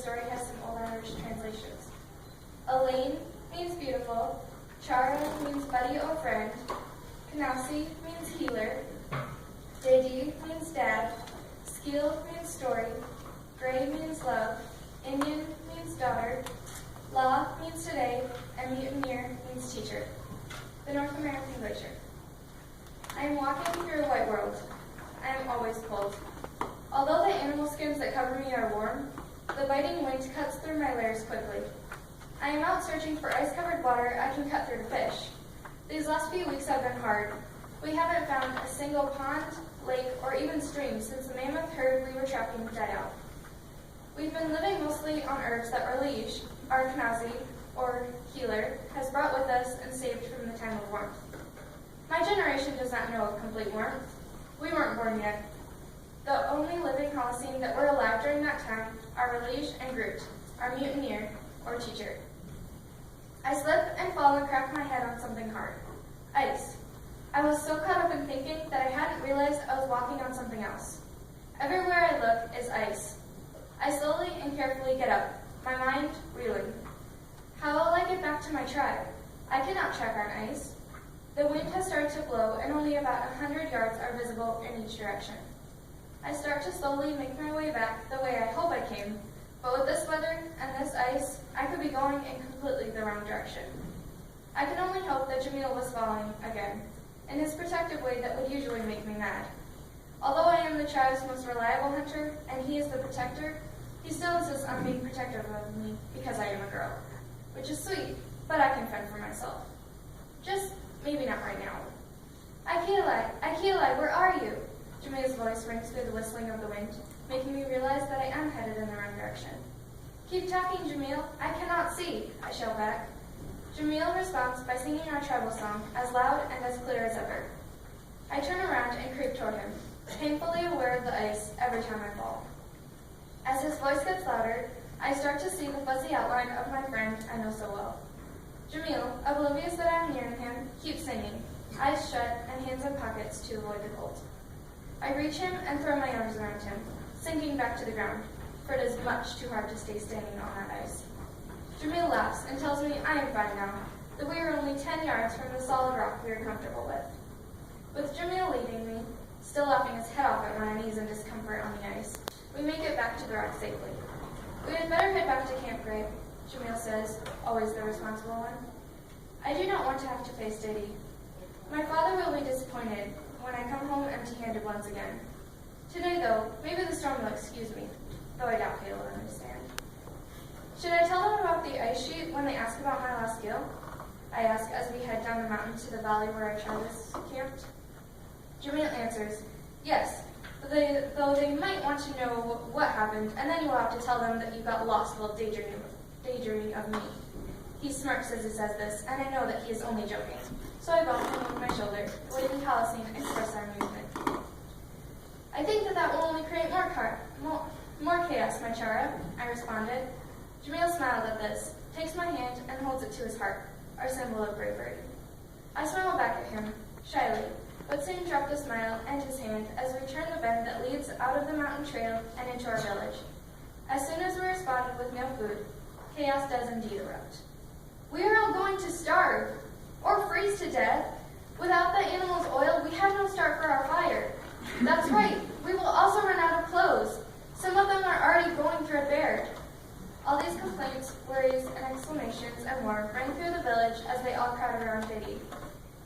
story has some Old Irish translations. Elaine means beautiful, Chara means buddy or friend, Canasi means healer, Dedi means dad, Skeel means story, Gray means love, Indian means daughter, Law means today, and Mutineer means teacher. The North American Glacier. I am walking through a white world. I am always cold. Although the animal skins that cover me are warm, the biting wind cuts through my layers quickly. I am out searching for ice-covered water I can cut through to fish. These last few weeks have been hard. We haven't found a single pond, lake, or even stream since the mammoth herd we were tracking died out. We've been living mostly on herbs that Orlish, our Knazi, or healer, has brought with us and saved from the time of warmth. My generation does not know of complete warmth. We weren't born yet. The only living Holocene that were alive during that time are Orlish and Groot, our mutineer, or teacher. I slip and fall and crack my head on something hard. Ice. I was so caught up in thinking that I hadn't realized I was walking on something else. Everywhere I look is ice. I slowly and carefully get up, my mind reeling. How will I get back to my tribe? I cannot track on ice. The wind has started to blow, and only about 100 yards are visible in each direction. I start to slowly make my way back the way I hope I came, but with this weather and this ice, I could be going in completely the wrong direction. I can only hope that Jamil was following again, in his protective way that would usually make me mad. Although I am the tribe's most reliable hunter, and he is the protector, he still insists on being protective of me because I am a girl. Which is sweet, but I can fend for myself. Just maybe not right now. Akilai, where are you? Jamil's voice rings through the whistling of the wind, making me realize that I am headed in the wrong direction. Keep talking, Jamil. I cannot see, I shout back. Jamil responds by singing our tribal song, as loud and as clear as ever. I turn around and creep toward him, painfully aware of the ice every time I fall. As his voice gets louder, I start to see the fuzzy outline of my friend I know so well. Jamil, oblivious that I'm near him, keeps singing, eyes shut and hands in pockets to avoid the cold. I reach him and throw my arms around him, sinking back to the ground, for it is much too hard to stay standing on that ice. Jamil laughs and tells me I am fine now, that we are only 10 yards from the solid rock we are comfortable with. With Jamil leading me, still laughing his head off at my unease and discomfort on the ice, we make it back to the rock safely. We had better head back to Camp Gray, Jamil says, always the responsible one. I do not want to have to face Diddy. My father will be disappointed when I come home empty-handed once again. Today, though, maybe the storm will excuse me, though I doubt he'll understand. Should I tell them about the ice sheet when they ask about my last gill? I ask as we head down the mountain to the valley where our tribe is camped. Jamil answers, yes, though they might want to know what happened, and then you will have to tell them that you got lost while daydreaming of me. He smirks as he says this, and I know that he is only joking, so I bump him over my shoulder, letting Holocene express our amusement. I think that will only create more chaos, my Chara, I responded. Jamil smiled at this, takes my hand, and holds it to his heart, our symbol of bravery. I smile back at him, shyly, but soon drop the smile and his hand as we turn the bend that leads out of the mountain trail and into our village. As soon as we are spotted with no food, chaos does indeed erupt. We are all going to starve, or freeze to death. Without the animal's oil, we have no start for our fire. That's right, we will also run out of clothes. Some of them are already going threadbare. All these complaints, worries, and exclamations and more rang through the village as they all crowd around Diddy.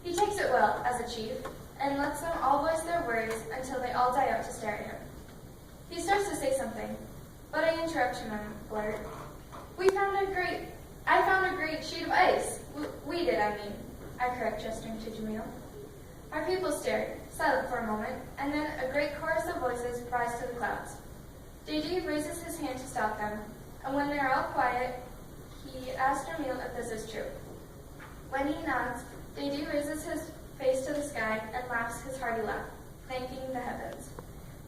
He takes it well, as a chief, and lets them all voice their worries until they all die out to stare at him. He starts to say something, but I interrupt him and blurt, I found a great sheet of ice. We did, I correct, gesturing to Jamil. Our people stared, silent for a moment, and then a great chorus of voices rise to the clouds. Didi raises his hand to stop them, and when they're all quiet, he asks Jamil if this is true. When he nods, Didi raises his face to the sky and laughs his hearty laugh, thanking the heavens.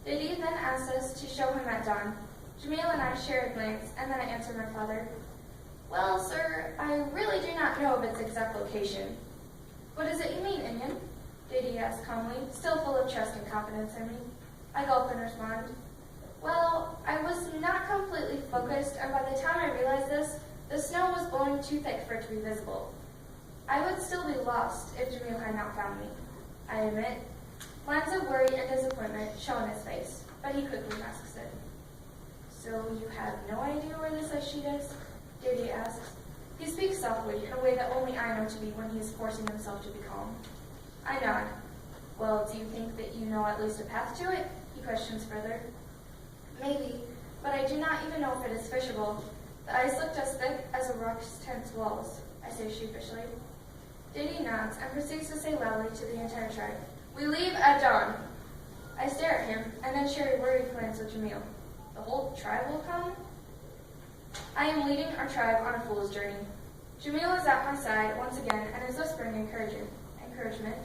Didi then asks us to show him at dawn. Jamil and I share a glance, and then I answer my father. Well, sir, I really do not know of its exact location. What is it you mean, Indian? Didi asks calmly, still full of trust and confidence in me. I gulp and respond. Well, I was not completely focused, and by the time I realized this, the snow was blowing too thick for it to be visible. I would still be lost if Jamil had not found me, I admit. Lines of worry and disappointment show in his face, but he quickly masks it. So you have no idea where this ice sheet is? Davy asks. He speaks softly in a way that only I know to be when he is forcing himself to be calm. I nod. Well, do you think that you know at least a path to it? He questions further. Maybe, but I do not even know if it is fishable. The ice looked as thick as a rock's tense walls, I say sheepishly. Diddy nods and proceeds to say loudly to the entire tribe, We leave at dawn. I stare at him and then share a worried glance with Jamil. The whole tribe will come? I am leading our tribe on a fool's journey. Jamil is at my side once again and is whispering encouragement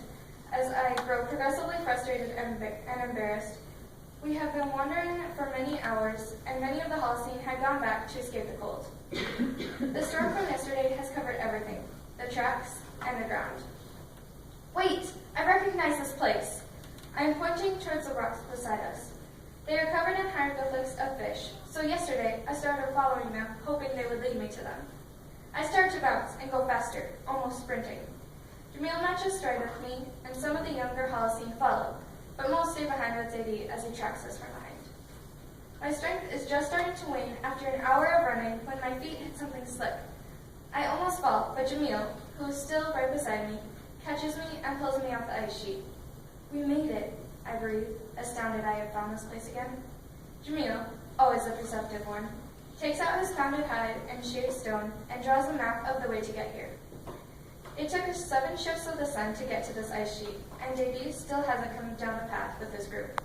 as I grow progressively frustrated and embarrassed. We have been wandering for many hours, and many of the Holocene had gone back to escape the cold. The storm from yesterday has covered everything, the tracks and the ground. Wait! I recognize this place. I am pointing towards the rocks beside us. They are covered in hieroglyphics of fish, so yesterday I started following them, hoping they would lead me to them. I start to bounce and go faster, almost sprinting. Jamil matches stride with me, and some of the younger Holocene follow, but most stay behind with Zadie as he tracks us from behind. My strength is just starting to wane after an hour of running when my feet hit something slick. I almost fall, but Jamil, who is still right beside me, catches me and pulls me off the ice sheet. We made it, I breathe, astounded I have found this place again. Jamil, always a perceptive one, takes out his pounded hide and shaved stone and draws a map of the way to get here. It took us 7 shifts of the sun to get to this ice sheet, and Davy still hasn't come down the path with his group.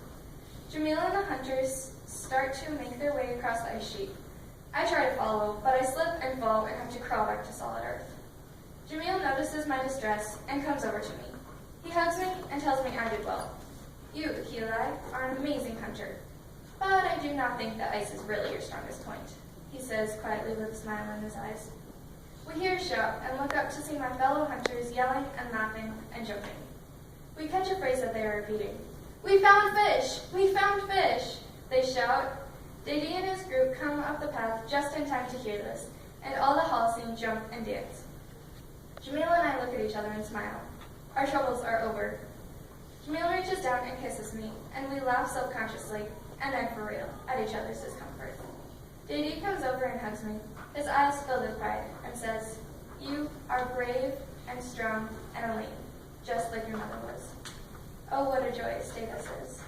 Jamil and the hunters start to make their way across the ice sheet. I try to follow, but I slip and fall and have to crawl back to solid earth. Jamil notices my distress and comes over to me. He hugs me and tells me I did well. You, Akili, are an amazing hunter, but I do not think that ice is really your strongest point, he says quietly with a smile in his eyes. We hear a shout and look up to see my fellow hunters yelling and laughing and joking. We catch a phrase that they are repeating. We found fish! We found fish! They shout. Davy and his group come up the path just in time to hear this, and all the Holocene jump and dance. Jamil and I look at each other and smile. Our troubles are over. Jamil reaches down and kisses me, and we laugh self-consciously, and then for real, at each other's discomfort. Davy comes over and hugs me, his eyes filled with pride, and says, You are brave and strong and a lean, just like your mother was. Oh, what a joyous day this is.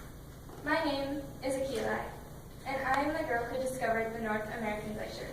My name is Akili, and I am the girl who discovered the North American glacier.